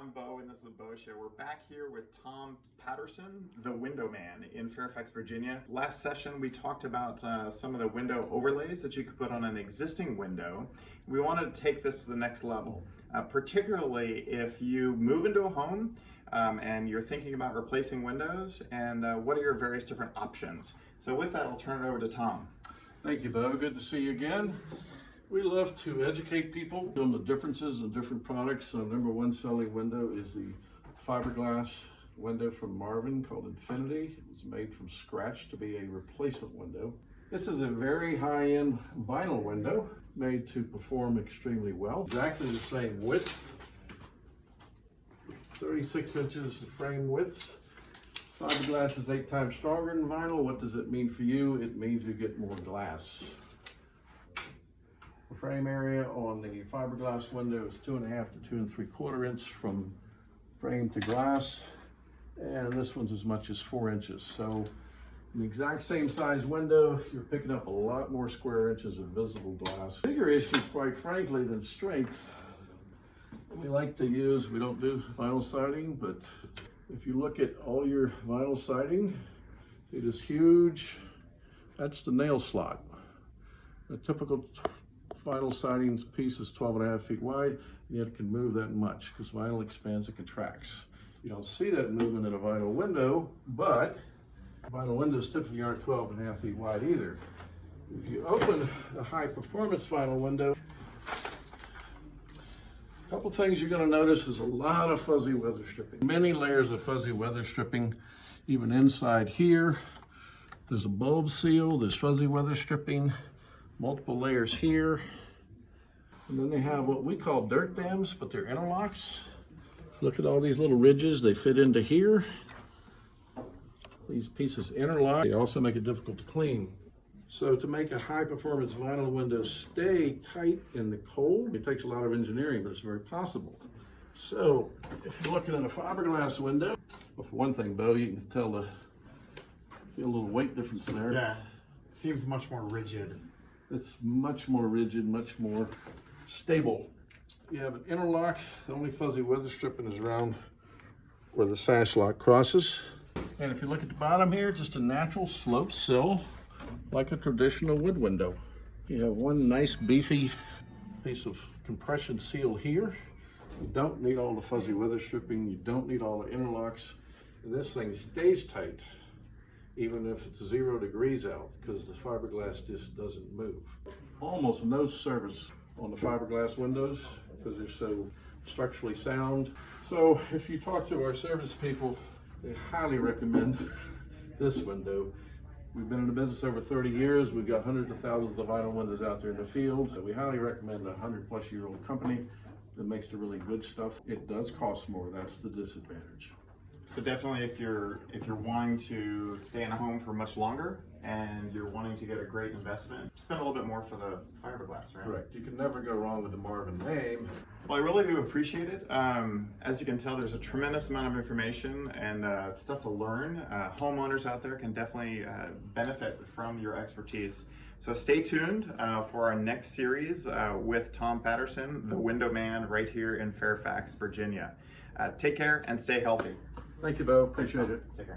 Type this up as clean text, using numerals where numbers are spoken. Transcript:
I'm Bo, and this is the Bo Show. We're back here with Tom Patterson, the window man in Fairfax, Virginia. Last session, we talked about some of the window overlays that you could put on an existing window. We wanted to take this to the next level, particularly if you move into a home and you're thinking about replacing windows, and what are your various different options. So with that, I'll turn it over to Tom. Thank you, Bo. Good to see you again. We love to educate people on the differences in different products. Number one selling window is the fiberglass window from Marvin called Infinity. It was made from scratch to be a replacement window. This is a very high-end vinyl window made to perform extremely well. Exactly the same width, 36 inches frame width. Fiberglass is 8 times stronger than vinyl. What does it mean for you? It means you get more glass. The frame area on the fiberglass window is 2.5 to 2 3/4 inch from frame to glass, and this one's as much as 4 inches. So the exact same size window, you're picking up a lot more square inches of visible glass. Bigger issue, quite frankly, than strength. We like to use, we don't do vinyl siding, but if you look at all your vinyl siding, it is huge. That's the nail slot. A typical vinyl siding piece is 12.5 feet wide, and yet it can move that much because vinyl expands and contracts. You don't see that movement in a vinyl window, but vinyl windows typically aren't 12.5 feet wide either. If you open a high performance vinyl window, a couple things you're going to notice is a lot of fuzzy weather stripping. Many layers of fuzzy weather stripping, even inside here. There's a bulb seal, there's fuzzy weather stripping, multiple layers here. And then they have what we call dirt dams, but they're interlocks. Look at all these little ridges, they fit into here. These pieces interlock. They also make it difficult to clean. So to make a high performance vinyl window stay tight in the cold, it takes a lot of engineering, but it's very possible. So if you're looking at a fiberglass window, well, for one thing, Bo, you can tell feel a little weight difference there. Yeah, it seems much more rigid. It's much more rigid, much more stable. You have an interlock. The only fuzzy weather stripping is around where the sash lock crosses. And if you look at the bottom here, just a natural slope sill, like a traditional wood window. You have one nice beefy piece of compression seal here. You don't need all the fuzzy weather stripping. You don't need all the interlocks. And this thing stays tight, even if it's 0 degrees out, because the fiberglass just doesn't move. Almost no service on the fiberglass windows because they're so structurally sound. So if you talk to our service people, they highly recommend this window. We've been in the business over 30 years. We've got hundreds of thousands of vinyl windows out there in the field. So we highly recommend a 100-plus-year-old company that makes the really good stuff. It does cost more. That's the disadvantage. So definitely, if you're wanting to stay in a home for much longer and you're wanting to get a great investment, spend a little bit more for the fiberglass, right? Correct. You can never go wrong with the Marvin name. Well, I really do appreciate it. As you can tell, there's a tremendous amount of information and stuff to learn. Homeowners out there can definitely benefit from your expertise. So stay tuned for our next series with Tom Patterson, the window man, right here in Fairfax, Virginia. Take care and stay healthy. Thank you, Bo. Appreciate it. Take care.